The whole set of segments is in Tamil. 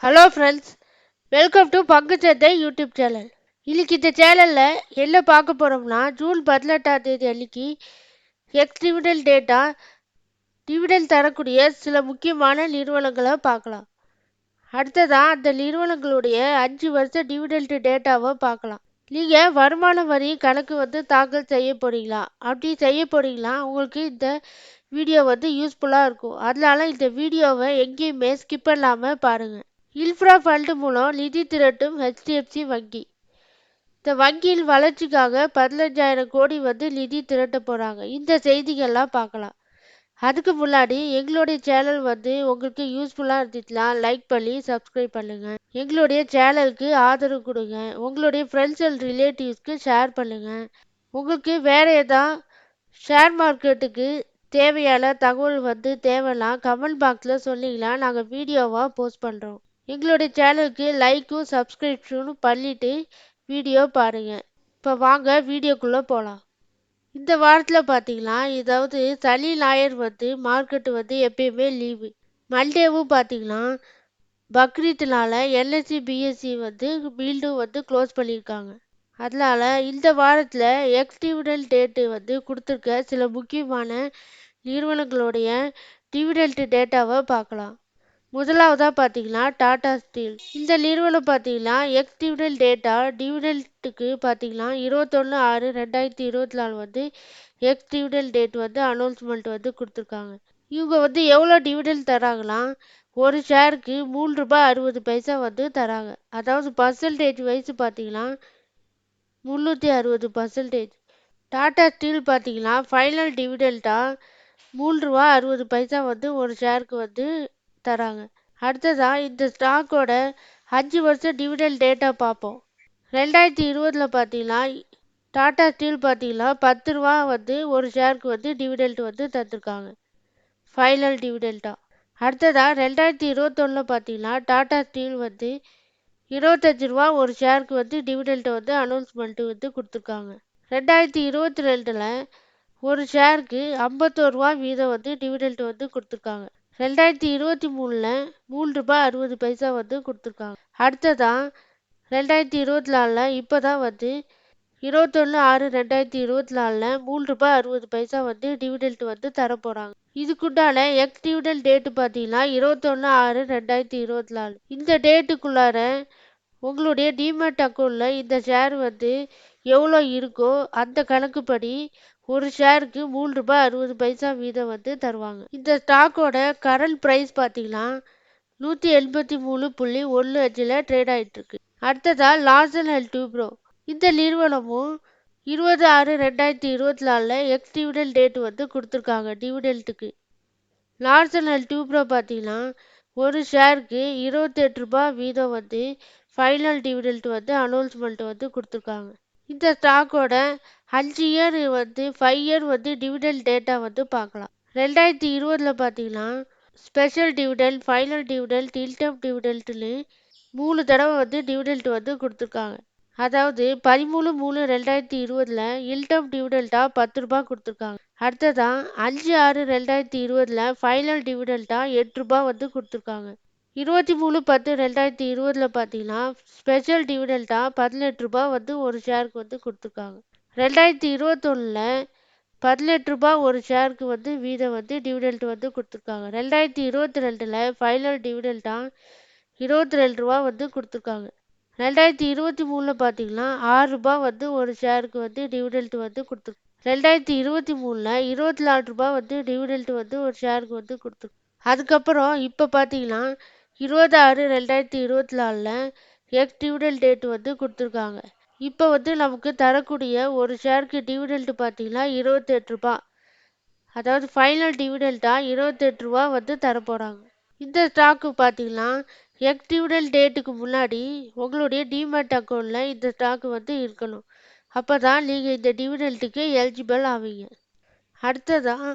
ஹலோ ஃப்ரெண்ட்ஸ், வெல்கம் டு பங்குச்சந்தை யூடியூப் சேனல். இன்னைக்கு இந்த சேனலில் என்ன பார்க்க போகிறோம்னா, ஜூன் 18ஆம் தேதி அன்னைக்கு எக்ஸ் டிவிடெண்ட் தரக்கூடிய சில முக்கியமான நிறுவனங்களை பார்க்கலாம். அடுத்ததான் அந்த நிறுவனங்களுடைய 5 வருஷ டிவிடெண்ட் டேட்டாவை பார்க்கலாம். நீங்கள் வருமான வரி கணக்கு தாக்கல் செய்ய போறீங்களா? அப்படி செய்ய போறீங்களா உங்களுக்கு இந்த வீடியோ யூஸ்ஃபுல்லாக இருக்கும். அதனால இந்த வீடியோவை எங்கேயுமே ஸ்கிப் பண்ணாமல் பாருங்கள். இன்ஃப்ரா ஃபண்ட் மூலம் நிதி திரட்டும் HDFC வங்கி. இந்த வங்கியில் வளர்ச்சிக்காக 15,000 கோடி நிதி திரட்ட போகிறாங்க. இந்த செய்திகள்லாம் பார்க்கலாம். அதுக்கு முன்னாடி எங்களுடைய சேனல் உங்களுக்கு யூஸ்ஃபுல்லாக இருந்துச்சுன்னா லைக் பண்ணி சப்ஸ்கிரைப் பண்ணுங்கள். எங்களுடைய சேனலுக்கு ஆதரவு கொடுங்க. உங்களுடைய ஃப்ரெண்ட்ஸ் அண்ட் ரிலேட்டிவ்ஸ்க்கு ஷேர் பண்ணுங்கள். உங்களுக்கு வேறு ஏதாவது ஷேர் மார்க்கெட்டுக்கு தேவையான தகவல் தேவைன்னா கமெண்ட் பாக்ஸில் சொன்னீங்கன்னா நாங்கள் வீடியோவாக போஸ்ட் பண்ணுறோம். எங்களுடைய சேனலுக்கு லைக்கும் சப்ஸ்கிரிப்ஷனும் பண்ணிவிட்டு வீடியோ பாருங்கள். இப்போ வாங்க வீடியோக்குள்ளே போகலாம். இந்த வாரத்தில் பார்த்தீங்கன்னா சனி ஞாயிறு மார்க்கெட்டு எப்பயுமே லீவு. மண்டேவும் பார்த்தீங்கன்னா பக்ரீத்னால NSE BSE மீண்டும் க்ளோஸ் பண்ணியிருக்காங்க. அதனால் இந்த வாரத்தில் எக்ஸ் டிவிடெண்ட் டேட்டு கொடுத்துருக்க சில முக்கியமான நிறுவனங்களுடைய டிவிடெண்ட் டேட்டாவை பார்க்கலாம். முதலாவதாக பார்த்தீங்கன்னா டாடா ஸ்டீல். இந்த நிறுவனம் பார்த்தீங்கன்னா எக்ஸ் டிவிடெண்ட்டுக்கு பார்த்தீங்கன்னா 21/6/2024 எக்ஸ் டிவிடெண்ட் டேட் அனௌன்ஸ்மெண்ட் கொடுத்துருக்காங்க. இவங்க எவ்வளோ டிவிடெண்ட் தராங்கன்னா ஒரு ஷேருக்கு ரூ. 3.60 தராங்க. அதாவது பர்சன்டேஜ் வைஸ் பார்த்தீங்கன்னா 360%. டாடா ஸ்டீல் பார்த்தீங்கன்னா ஃபைனல் டிவிடெண்ட்டாக ரூ. 3.60 ஒரு ஷேருக்கு தராங்க. அடுத்ததா இந்த ஸ்டாக்கோட 5 வருஷம் டிவிடெண்ட் டேட்டா பார்ப்போம். 2020 பார்த்தீங்கன்னா டாடா ஸ்டீல் பார்த்தீங்கன்னா ரூ. 10 ஒரு ஷேருக்கு டிவிடெண்ட் தந்துருக்காங்க ஃபைனல் டிவிடெண்டா. அடுத்ததா 2021 பார்த்தீங்கன்னா டாடா ஸ்டீல் ரூ. 25 ஒரு ஷேருக்கு டிவிடெண்ட் அனௌன்ஸ்மெண்ட் கொடுத்துருக்காங்க. 2022 ஒரு ஷேருக்கு ரூ. 51 வீதம் டிவிடெண்ட் கொடுத்துருக்காங்க. 2023 ரூ. 3.60 கொடுத்துருக்காங்க. அடுத்ததான் 2024 இப்போ தான் 21/6/2024 ரூ. 3.60 டிவிடெண்ட் இதுக்குண்டான எக்ஸ் டிவிடெண்ட் டேட்டு பார்த்தீங்கன்னா 21/6/2024. இந்த டேட்டுக்குள்ளார உங்களுடைய டிமேட் அக்கௌண்ட்டில் இந்த ஷேர் எவ்வளோ இருக்கோ அந்த கணக்குப்படி ஒரு ஷேருக்கு ரூ. 3.60 வீதம் தருவாங்க. இந்த ஸ்டாக்கோட கரண்ட் ப்ரைஸ் பார்த்தீங்கன்னா 183.15 ட்ரேட் ஆகிட்டு இருக்கு. அடுத்ததா லார்சன் அண்ட் டூப்ரோ. இந்த நிறுவனமும் 20/6/2024 எக்ஸ் டிவிடெண்ட் டேட் கொடுத்துருக்காங்க டிவிடெண்ட்டுக்கு. லார்சன் அண்ட் டூப்ரோ பார்த்தீங்கன்னா ஒரு ஷேருக்கு ரூ. 28 வீதம் ஃபைனல் டிவிடெண்ட் அனௌன்ஸ்மெண்ட் கொடுத்துருக்காங்க. இந்த ஸ்டாக்கோட 5 இயர் 5 இயர் டிவிடெண்ட் டேட்டா பார்க்கலாம். 2020 பார்த்தீங்கன்னா ஸ்பெஷல் டிவிடெண்ட், ஃபைனல் டிவிடெண்ட், இன்டம் டிவிடெண்ட்னு 3 தடவை டிவிடெண்ட் கொடுத்துருக்காங்க. அதாவது 13/3/2020 இன்டம் டிவிடெண்ட்டாக ரூ. 10 கொடுத்துருக்காங்க. அடுத்ததான் 5/6/2020 ஃபைனல் டிவிடெண்ட்டாக ரூ. 8 கொடுத்துருக்காங்க. 23/10/2020 பார்த்தீங்கன்னா ஸ்பெஷல் டிவிடெண்ட்டாக ரூ. 18 ஒரு ஷேருக்கு கொடுத்துருக்காங்க. 2021 ரூ. 18 ஒரு ஷேருக்கு வீதம் டிவிடெண்ட் கொடுத்துருக்காங்க. 2022 ஃபைனல் டிவிடெண்ட்டாக ரூ. 22 கொடுத்துருக்காங்க. 2023 பார்த்தீங்கன்னா ரூ. 6 ஒரு ஷேருக்கு டிவிடெண்ட் கொடுத்துருக்காங்க. 2023 ரூ. 24 டிவிடெண்ட் ஒரு ஷேருக்கு கொடுத்துருக்காங்க. அதுக்கப்புறம் இப்போ பார்த்தீங்கன்னா 20/6/2024 எக்ஸ் டிவிடெண்ட் டேட் கொடுத்துருக்காங்க. இப்போ நமக்கு தரக்கூடிய ஒரு ஷேருக்கு டிவிடெண்ட் பார்த்தீங்கன்னா ரூ. 28. அதாவது ஃபைனல் டிவிடெண்ட்டாக ரூ. 28 தரப்போகிறாங்க. இந்த ஸ்டாக்கு பார்த்தீங்கன்னா எக்ஸ் டிவிடெண்ட் டேட்டுக்கு முன்னாடி உங்களுடைய டிமேட் அக்கௌண்ட்டில் இந்த ஸ்டாக்கு இருக்கணும். அப்போ தான் நீங்கள் இந்த டிவிடெண்ட்டுக்கு எலிஜிபிள் ஆவீங்க. அடுத்ததான்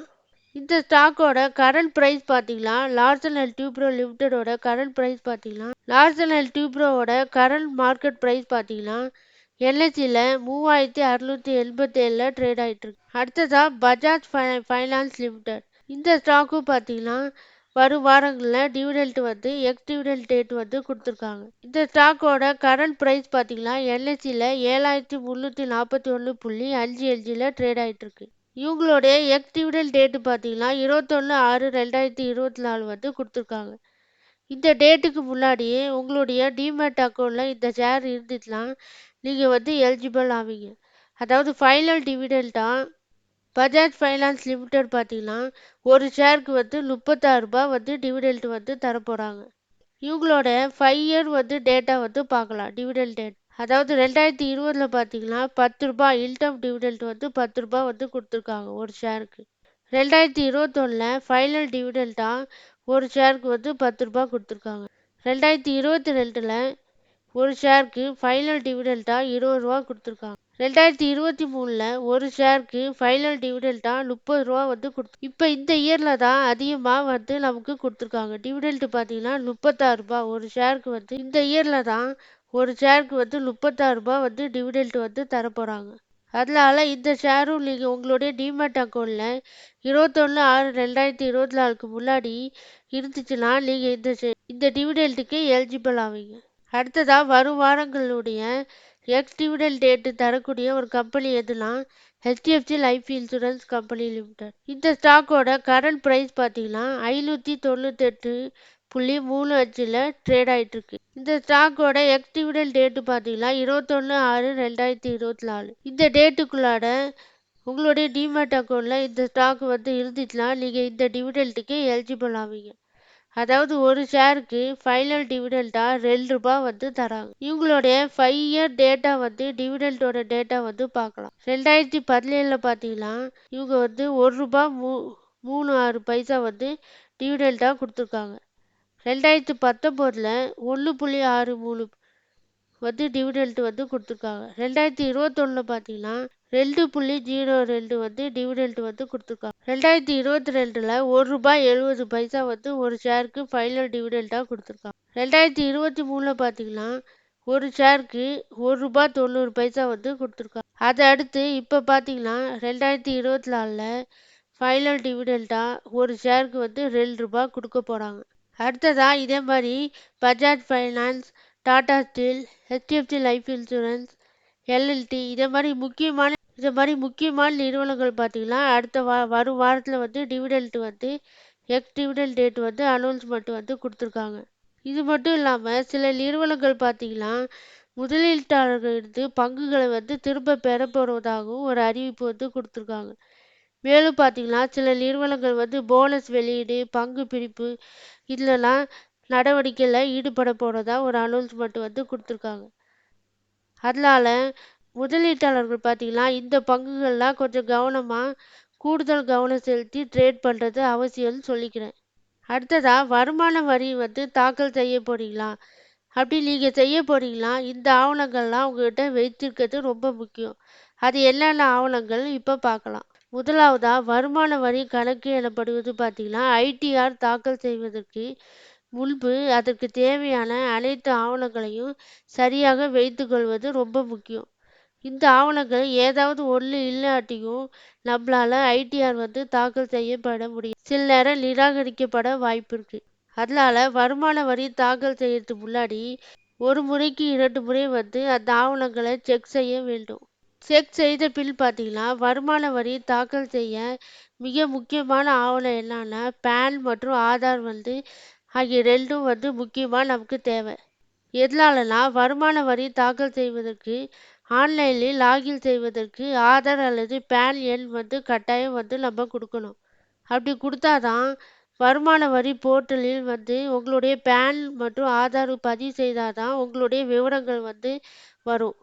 இந்த ஸ்டாக்கோட கரண்ட் ப்ரைஸ் பார்த்தீங்கன்னா லார்சன் அண்ட் டூப்ரோ லிமிடெடோட கரண்ட் ப்ரைஸ் பார்த்தீங்கன்னா லார்சன் அண்ட் டூப்ரோவோட கரண்ட் மார்க்கெட் ப்ரைஸ் பார்த்தீங்கன்னா NSEல 3687 ட்ரேட் ஆகிட்டு இருக்கு. அடுத்ததா பஜாஜ் ஃபைனான்ஸ் லிமிடெட். இந்த ஸ்டாக்கும் பார்த்தீங்கன்னா வரும் வாரங்களில் டிவிடெண்ட் வந்து எக்ஸ் டிவிடெண்ட் டேட் வந்து கொடுத்துருக்காங்க. இந்த ஸ்டாக்கோட கரண்ட் ப்ரைஸ் பார்த்தீங்கன்னா என்எஸ்சியில் 7341.58 ட்ரேட் ஆகிட்டு இருக்கு. இவங்களுடைய எக்ஸ் டிவிடெண்ட் டேட்டு பார்த்தீங்கன்னா 21/6/2024 வந்து கொடுத்துருக்காங்க. இந்த டேட்டுக்கு முன்னாடியே உங்களுடைய டிமேட் அக்கௌண்ட்டில் இந்த ஷேர் இருந்துச்சுன்னா நீங்கள் வந்து எலிஜிபிள் ஆவீங்க. அதாவது ஃபைனல் டிவிடெண்ட்டாக பஜாஜ் ஃபைனான்ஸ் லிமிடெட் பார்த்தீங்கன்னா ஒரு ஷேருக்கு வந்து 36 ரூபாய் வந்து டிவிடெண்ட் வந்து தரப்போகிறாங்க. இவங்களோட 5 இயர் வந்து டேட்டா வந்து பார்க்கலாம். டிவிடெண்ட் டேட் அதாவது 2020 பார்த்தீங்கன்னா 10 ரூபாய் இன்டம் டிவிடெண்ட் வந்து 10 ரூபாய் வந்து கொடுத்துருக்காங்க ஒரு ஷேருக்கு. 2021 ஃபைனல் டிவிடெண்ட்டாக ஒரு ஷேருக்கு வந்து 10 ரூபாய் கொடுத்துருக்காங்க. 2022 ஒரு ஷேருக்கு ஃபைனல் டிவிடெண்ட்டாக 20 ரூபா கொடுத்துருக்காங்க. 2023 ஒரு ஷேருக்கு ஃபைனல் டிவிடெண்ட்டாக 30 ரூபா வந்து இப்போ இந்த இயரில் தான் அதிகமாக வந்து நமக்கு கொடுத்துருக்காங்க. டிவிடெண்ட் பார்த்தீங்கன்னா 36 ரூபாய் ஒரு ஷேருக்கு வந்து இந்த இயரில் தான் ஒரு ஷேருக்கு வந்து 36 ரூபாய் வந்து டிவிடெண்ட் வந்து தரப்போகிறாங்க. அதனால இந்த ஷேரும் நீங்கள் உங்களுடைய டிமேட் அக்கௌண்ட்டில் 21/6/2024 முன்னாடி இருந்துச்சுன்னா நீங்கள் இந்த டிவிடெண்ட்டுக்கு எலிஜிபிள் ஆவீங்க. அடுத்ததாக வரும் வாரங்களுடைய எக்ஸ் டிவிடெண்ட் டேட்டு தரக்கூடிய ஒரு கம்பெனி எதுனா HDFC life insurance company limited. இந்த ஸ்டாக்கோட கரண்ட் ப்ரைஸ் பார்த்தீங்கன்னா 598.35 ட்ரேட் ஆகிட்டு இருக்கு. இந்த ஸ்டாக்கோட எக்ஸ் டிவிடெண்ட் டேட்டு பார்த்தீங்கன்னா 21/6/2024. இந்த டேட்டுக்குள்ளாட உங்களுடைய டிமேட் அக்கௌண்ட்டில் இந்த ஸ்டாக் வந்து இருந்துச்சுன்னா நீங்கள் இந்த டிவிடெண்ட்டுக்கு எலிஜிபிள் ஆவீங்க. அதாவது ஒரு ஷேருக்கு ஃபைனல் டிவிடெண்ட்டாக 2 ரூபாய் வந்து தராங்க. இவங்களுடைய 5 இயர் டேட்டா வந்து டிவிடெண்டோட டேட்டா வந்து பார்க்கலாம். 2017 பார்த்தீங்கன்னா இவங்க வந்து 1 ரூபாய் 36 பைசா வந்து டிவிடெண்ட்டாக கொடுத்துருக்காங்க. 2019 1.63 வந்து டிவிடெண்ட் வந்து கொடுத்துருக்காங்க. 2021 பார்த்தீங்கன்னா 2.02 வந்து டிவிடெண்ட் வந்து கொடுத்துருக்காங்க. 2022 1 ரூபாய் 70 பைசா வந்து ஒரு ஷேருக்கு ஃபைனல் டிவிடெண்டாக கொடுத்துருக்காங்க. 2023 பார்த்தீங்கன்னா ஒரு ஷேருக்கு 1 ரூபாய் 90 பைசா வந்து கொடுத்துருக்காங்க. அதை அடுத்து இப்போ பார்த்தீங்கன்னா 2024 ஃபைனல் டிவிடெண்டாக ஒரு ஷேருக்கு வந்து 2 ரூபாய் கொடுக்க போகிறாங்க. அடுத்ததாக இதே மாதிரி Bajaj finance, Tata steel, HDFC life insurance, LLD இதை மாதிரி முக்கியமான நிறுவனங்கள் பார்த்தீங்கன்னா அடுத்த வரும் வாரத்தில் வந்து டிவிடெண்ட் வந்து எக்ஸ் டிவிடெண்ட் டேட் வந்து அனௌன்ஸ்மெண்ட் வந்து கொடுத்துருக்காங்க. இது மட்டும் இல்லாமல் சில நிறுவனங்கள் பார்த்தீங்கன்னா முதலீட்டாளர்களிருந்து பங்குகளை வந்து திரும்ப பெற போவதாகவும் ஒரு அறிவிப்பு வந்து கொடுத்துருக்காங்க. மேலும் பார்த்தீங்கன்னா சில நிறுவனங்கள் வந்து போனஸ் வெளியீடு, பங்கு பிரிப்பு இதெல்லாம் நடவடிக்கையில் ஈடுபட போகிறதா ஒரு அனௌன்ஸ்மெண்ட் வந்து கொடுத்துருக்காங்க. அதனால முதலீட்டாளர்கள் பார்த்தீங்கன்னா இந்த பங்குகள்லாம் கொஞ்சம் கூடுதல் கவனம் செலுத்தி ட்ரேட் பண்ணுறது அவசியம்னு சொல்லிக்கிறேன். அடுத்ததாக வருமான வரி வந்து தாக்கல் செய்ய போறீங்களா? அப்படி நீங்கள் செய்ய போறீங்களா? இந்த ஆவணங்கள்லாம் உங்கள்கிட்ட வைத்திருக்கிறது ரொம்ப முக்கியம். அது என்னென்ன ஆவணங்கள் இப்போ பார்க்கலாம். முதலாவதாக வருமான வரி கணக்கு எனப்படுவது பார்த்தீங்கன்னா ஐடிஆர் தாக்கல் செய்வதற்கு முன்பு அதற்கு தேவையான அனைத்து ஆவணங்களையும் சரியாக வைத்துக்கொள்வது ரொம்ப முக்கியம். இந்த ஆவணங்கள் ஏதாவது ஒன்று இல்லாட்டியும் நம்மளால ஐடிஆர் வந்து தாக்கல் செய்யப்பட முடியும். சில நேரம் நிராகரிக்கப்பட வாய்ப்பு இருக்கு. அதனால வருமான வரி தாக்கல் செய்யறதுக்கு முன்னாடி ஒரு முறைக்கு 2 முறை வந்து அந்த ஆவணங்களை செக் செய்ய வேண்டும். செக் செய்த பின் பார்த்தீங்கன்னா வருமான வரி தாக்கல் செய்ய மிக முக்கியமான ஆவணம் என்னன்னா பேன் மற்றும் ஆதார் வந்து ஆகிய ரெண்டும் வந்து முக்கியமாக நமக்கு தேவை. எதனாலனா வருமான வரி தாக்கல் செய்வதற்கு ஆன்லைனில் லாகின் செய்வதற்கு ஆதார் அல்லது பேன் எண் வந்து கட்டாயம் வந்து நம்ம கொடுக்கணும். அப்படி கொடுத்தாதான் வருமான வரி போர்ட்டலில் வந்து உங்களுடைய பேன் மற்றும் ஆதார் பதிவு செய்தாதான் உங்களுடைய விவரங்கள் வந்து வரும்.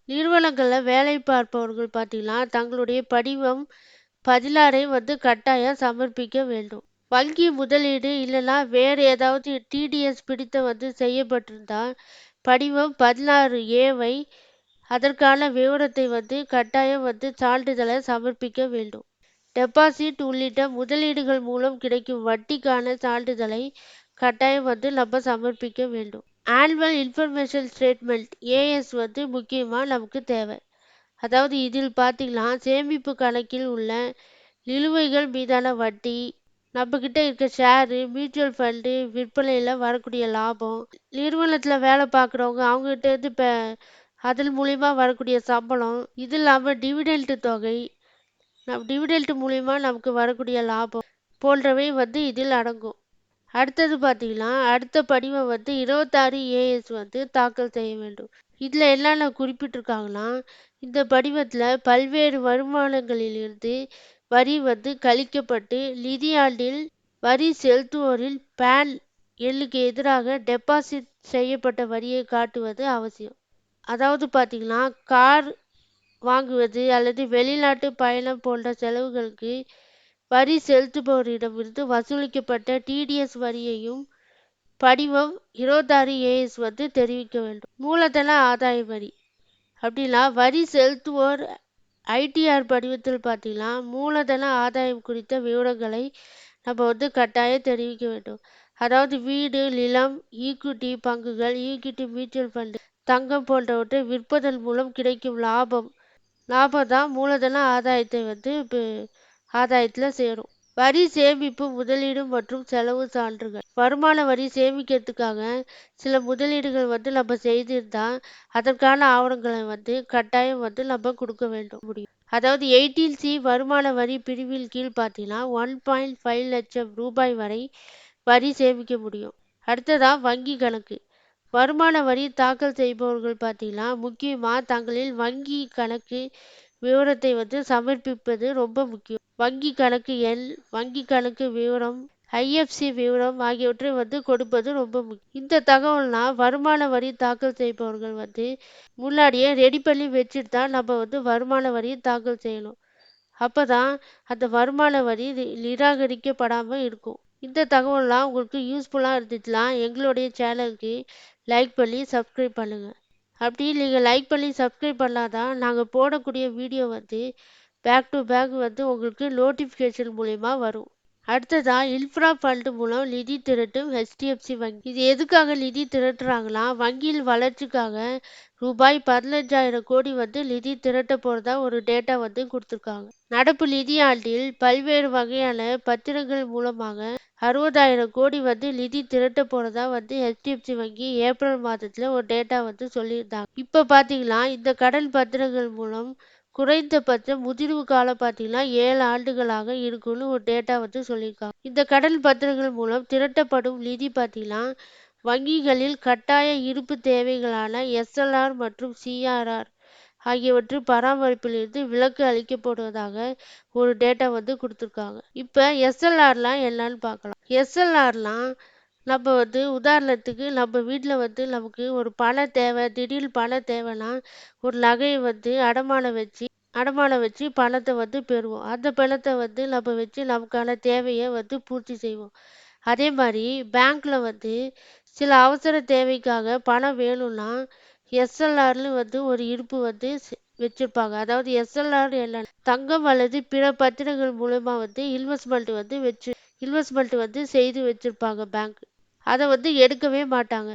நிறுவனங்களில் வேலை பார்ப்பவர்கள் பார்த்தீங்கன்னா தங்களுடைய படிவம் 16 வந்து கட்டாயம் சமர்ப்பிக்க வேண்டும். வங்கி முதலீடு இல்லைன்னா வேறு ஏதாவது டிடிஎஸ் பிடித்த வந்து செய்யப்பட்டிருந்தா படிவம் 16A அதற்கான விவரத்தை வந்து கட்டாயம் வந்து சான்றிதழை சமர்ப்பிக்க வேண்டும். டெபாசிட் உள்ளிட்ட முதலீடுகள் மூலம் கிடைக்கும் வட்டிக்கான சான்றிதழை கட்டாயம் வந்து நம்ம சமர்ப்பிக்க வேண்டும். ஆனுவல் இன்ஃபர்மேஷன் ஸ்டேட்மெண்ட் ஏஎஸ் வந்து முக்கியமாக நமக்கு தேவை. அதாவது இதில் பார்த்தீங்கன்னா சேமிப்பு கணக்கில் உள்ள நிலுவைகள் மீதான வட்டி, நம்ம கிட்ட இருக்க ஷேரு, மியூச்சுவல் ஃபண்டு விற்பனையில வரக்கூடிய லாபம், நிறுவனத்துல வேலை பார்க்குறவங்க அவங்ககிட்ட இருந்து அதன் மூலியமா வரக்கூடிய சம்பளம், இது இல்லாம டிவிடெண்ட் தொகை, டிவிடெண்ட் மூலியமா நமக்கு வரக்கூடிய லாபம் போன்றவை இதில் அடங்கும். அடுத்தது பார்த்தீங்கன்னா, அடுத்த படிவம் 26 ஏஎஸ் தாக்கல் செய்ய வேண்டும். இதில் என்னென்ன குறிப்பிட்டிருக்காங்கன்னா, இந்த படிவத்தில் பல்வேறு வருமானங்களிலிருந்து வரி கழிக்கப்பட்டு நிதியாண்டில் வரி செலுத்துவோரில் பேன் எண்ணுக்கு எதிராக டெபாசிட் செய்யப்பட்ட வரியை காட்டுவது அவசியம். அதாவது பார்த்தீங்கன்னா, கார் வாங்குவது அல்லது வெளிநாட்டு பயணம் போன்ற செலவுகளுக்கு வரி செலுத்துபவரிடமிருந்து வசூலிக்கப்பட்ட டிடிஎஸ் வரியையும் படிவம் 26 ஏஎஸ் தெரிவிக்க வேண்டும். மூலதன ஆதாய வரி அப்படின்னா வரி செலுத்துவோர் ஐடிஆர் படிவத்தில் பார்த்தீங்கன்னா மூலதன ஆதாயம் குறித்த விவரங்களை நம்ம கட்டாயம் தெரிவிக்க வேண்டும். அதாவது வீடு, நிலம், ஈக்விட்டி பங்குகள், ஈக்விட்டி மியூச்சுவல் ஃபண்டு, தங்கம் போன்றவற்றை விற்பதன் மூலம் கிடைக்கும் லாபம் தான் மூலதன ஆதாயத்தை ஆதாயத்தில் சேரும். வரி சேமிப்பு, முதலீடு மற்றும் செலவு சான்றுகள். வருமான வரி சேமிக்கிறதுக்காக சில முதலீடுகள் நம்ம செய்திருந்தா அதற்கான ஆவணங்களை கட்டாயம் நம்ம கொடுக்க முடியும். அதாவது 18C வருமான வரி பிரிவில் கீழ் பார்த்தீங்கன்னா 1.5 லட்சம் ரூபாய் வரை வரி சேமிக்க முடியும். அடுத்ததா வங்கி கணக்கு. வருமான வரி தாக்கல் செய்பவர்கள் பார்த்தீங்கன்னா முக்கியமாக தங்களின் வங்கி கணக்கு விவரத்தை சமர்ப்பிப்பது ரொம்ப முக்கியம். வங்கி கணக்கு எண், வங்கி கணக்கு விவரம், ஐஎஃப்சி விவரம் ஆகியவற்றை கொடுப்பது ரொம்ப முக்கியம். இந்த தகவல்னா வருமான வரி தாக்கல் செய்பவர்கள் முன்னாடியே ரெடி பண்ணி வச்சுட்டு தான் நம்ம வருமான வரி தாக்கல் செய்யணும். அப்பதான் அந்த வருமான வரி நிராகரிக்கப்படாமல் இருக்கும். இந்த தகவல்லாம் உங்களுக்கு யூஸ்ஃபுல்லாக இருந்துச்சுன்னா எங்களுடைய சேனலுக்கு லைக் பண்ணி சப்ஸ்கிரைப் பண்ணுங்கள். அப்படி நீங்கள் லைக் பண்ணி சப்ஸ்கிரைப் பண்ணாதான் நாங்கள் போடக்கூடிய வீடியோ பேக் டு பேக் உங்களுக்கு நோட்டிஃபிகேஷன் மூலயமா வரும். அடுத்ததா இன்ஃப்ரா ஃபண்டு மூலம் நிதி திரட்டும் ஹெச்டிஎஃப்சி வங்கி. இது எதுக்காக நிதி திரட்டுறாங்கன்னா வங்கியில் வளர்ச்சிக்காக ரூபாய் 15,000 கோடி நிதி திரட்ட போறதா ஒரு டேட்டா கொடுத்துருக்காங்க. நடப்பு நிதியாண்டில் பல்வேறு வகையான பத்திரங்கள் மூலமாக 60,000 கோடி நிதி திரட்ட போறதா ஹெச்டிஎஃப்சி வங்கி ஏப்ரல் மாதத்துல ஒரு டேட்டா சொல்லியிருந்தாங்க. இப்ப பாத்தீங்கன்னா இந்த கடன் பத்திரங்கள் மூலம் குறைந்தபட்ச முதிர்வு காலம் பார்த்தீங்கன்னா 7 ஆண்டுகளாக இருக்குன்னு ஒரு டேட்டா சொல்லியிருக்காங்க. இந்த கடன் பத்திரங்கள் மூலம் திரட்டப்படும் நிதி பார்த்தீங்கன்னா வங்கிகளில் கட்டாய இருப்பு தேவைகளான எஸ்எல்ஆர் மற்றும் சிஆர்ஆர் ஆகியவற்றின் பராமரிப்பிலிருந்து விலக்கு அளிக்கப்படுவதாக ஒரு டேட்டா கொடுத்துருக்காங்க. இப்போ எஸ்எல்ஆர்லாம் என்னன்னு பார்க்கலாம். எஸ்எல்ஆர்லாம் நம்ம உதாரணத்துக்கு நம்ம வீட்டில் நமக்கு ஒரு பணம் தேவை, திடீர் பணம் தேவைன்னா ஒரு நகையை அடமானம் வச்சு பணத்தை பெறுவோம். அந்த பணத்தை நம்ம வச்சு நமக்கான தேவையை பூர்த்தி செய்வோம். அதே மாதிரி பேங்க்ல சில அவசர தேவைக்காக பணம் வேணும்னா எஸ்எல்ஆர்னு ஒரு இருப்பு வச்சிருப்பாங்க. அதாவது எஸ்எல்ஆர் என்ன, தங்கம் அல்லது பிற பத்திரங்கள் மூலமா இன்வெஸ்ட்மெண்ட் செய்து வச்சிருப்பாங்க பேங்க். அதை எடுக்கவே மாட்டாங்க.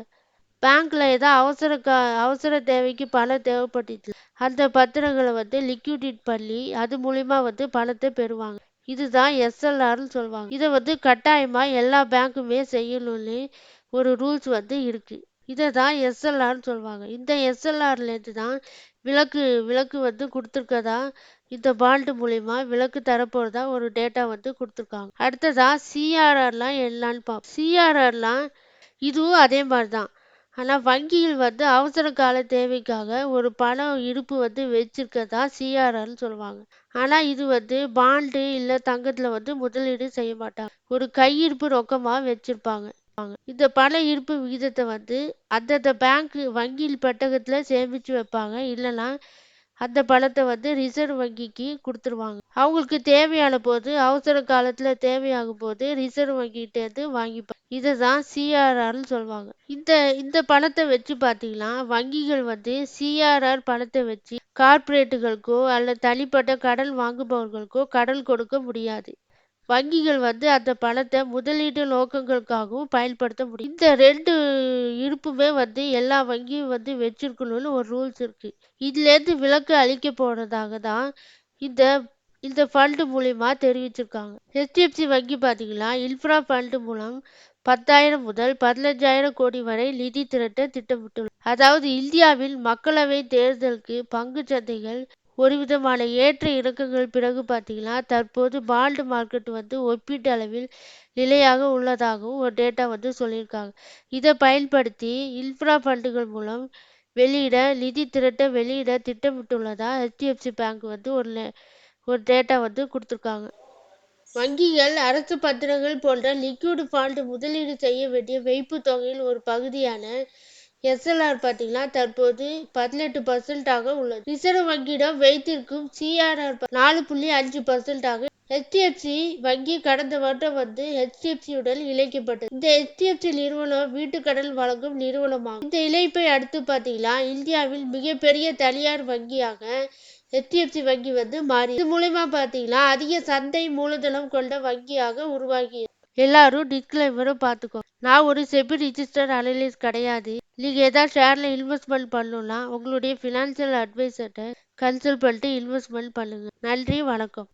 பேங்க்ல ஏதாவது அவசர தேவைக்கு பணம் தேவைப்பட்டுச்சு அந்த பத்திரங்களை லிக்விடேட் பண்ணி அது மூலியமா பணத்தை பெறுவாங்க. இதுதான் எஸ்எல்ஆர்னு சொல்லுவாங்க. இதை கட்டாயமா எல்லா பேங்க்குமே செய்யணும்னு ஒரு ரூல்ஸ் இருக்கு. இதை தான் எஸ்எல்ஆர்னு சொல்லுவாங்க. இந்த எஸ்எல்ஆர்லேருந்து தான் விலக்கு கொடுத்துருக்கதா இந்த பாண்டு மூலியமா விலக்கு தரப்போறதா ஒரு டேட்டா கொடுத்துருக்காங்க. அடுத்ததா சிஆர்ஆர்லாம் என்னன்னு பார்ப்போம். சிஆர்ஆர்லாம் இதுவும் அதே மாதிரி தான். ஆனால் வங்கியில் அவசர கால தேவைக்காக ஒரு பணம் இருப்பு வச்சிருக்கதா சிஆர்ஆர்னு சொல்லுவாங்க. ஆனால் இது பாண்டு இல்லை தங்கத்தில் முதலீடு செய்ய மாட்டாங்க. ஒரு கையிருப்பு ரொக்கமாக வச்சிருப்பாங்க. இந்த பண இருப்பு விகிதத்தை அந்தந்த பேங்க் வங்கியில் பெட்டகத்தில் சேமித்து வைப்பாங்க. இல்லைன்னா அந்த பணத்தை ரிசர்வ் வங்கிக்கு கொடுத்துருவாங்க. அவங்களுக்கு தேவையான போது அவசர காலத்தில் தேவையாகும் போது ரிசர்வ் வங்கிகிட்டேருந்து வாங்கிப்பாங்க. இதை தான் சிஆர்ஆர்னு சொல்லுவாங்க. இந்த பணத்தை வச்சு பார்த்தீங்கன்னா வங்கிகள் சிஆர்ஆர் பணத்தை வச்சு கார்ப்பரேட்டுகளுக்கோ அல்லது தனிப்பட்ட கடன் வாங்குபவர்களுக்கோ கடன் கொடுக்க முடியாது. வங்கிகள் அந்த பணத்தை முதலீட்டு நோக்கங்களுக்காகவும் பயன்படுத்த முடியும். இந்த ரெண்டு இருப்புமே எல்லா வங்கியும் வச்சிருக்கணும்னு ஒரு ரூல்ஸ் இருக்கு. இதுலேருந்து விலக்கு அளிக்க போறதாக தான் இந்த இந்த ஃபண்டு மூலியமா தெரிவிச்சிருக்காங்க. HDFC வங்கி பார்த்தீங்கன்னா இன்ஃப்ரா ஃபண்டு மூலம் 10,000 முதல் 15,000 கோடி வரை நிதி திரட்ட திட்டமிட்டுள்ளது. அதாவது இந்தியாவில் மக்களவை தேர்தலுக்கு பங்கு சந்தைகள் ஒரு விதமான ஏற்ற இறக்கங்கள் பிறகு பார்த்தீங்கன்னா தற்போது பாண்டு மார்க்கெட் ஒப்பீட்டு அளவில் நிலையாக உள்ளதாகவும் ஒரு டேட்டா சொல்லியிருக்காங்க. இதை பயன்படுத்தி இன்ஃப்ரா ஃபண்டுகள் மூலம் நிதி திரட்ட வெளியிட திட்டமிட்டுள்ளதா HDFC பேங்க் ஒரு டேட்டா கொடுத்துருக்காங்க. வங்கிகள் அரசு பத்திரங்கள் போன்ற லிக்விட் ஃபண்ட் முதலீடு செய்ய வேண்டிய வைப்பு தொகையில் ஒரு பகுதியான SLR பார்த்தீங்கன்னா தற்போது 18% உள்ளது. ரிசர்வ் வங்கியிடம் வைத்திருக்கும் CRR 4.5% HDFC வங்கி கடந்த வருடம் HDFC உடன் இணைக்கப்பட்டது. இந்த HDFC நிறுவனம் வீட்டு கடன் வழங்கும் நிறுவனமாகும். இந்த இணைப்பை அடுத்து பார்த்தீங்கன்னா இந்தியாவில் மிகப்பெரிய தனியார் வங்கியாக HDFC வங்கி மாறி இது மூலமா பார்த்தீங்கன்னா அதிக சந்தை மூலதனம் கொண்ட வங்கியாக உருவாகி. எல்லாரும் டிஸ்க்ளைமரை பார்த்துக்கோ. நான் ஒரு செபி ரிஜிஸ்டர் அனலிஸ்ட் கிடையாது. நீங்க ஏதாவது ஷேர்ல இன்வெஸ்ட்மெண்ட் பண்ணணும்னா உங்களுடைய ஃபினான்சியல் அட்வைசர்கிட்ட கன்சல்ட் பண்ணிட்டு இன்வெஸ்ட்மெண்ட் பண்ணுங்க. நன்றி, வணக்கம்.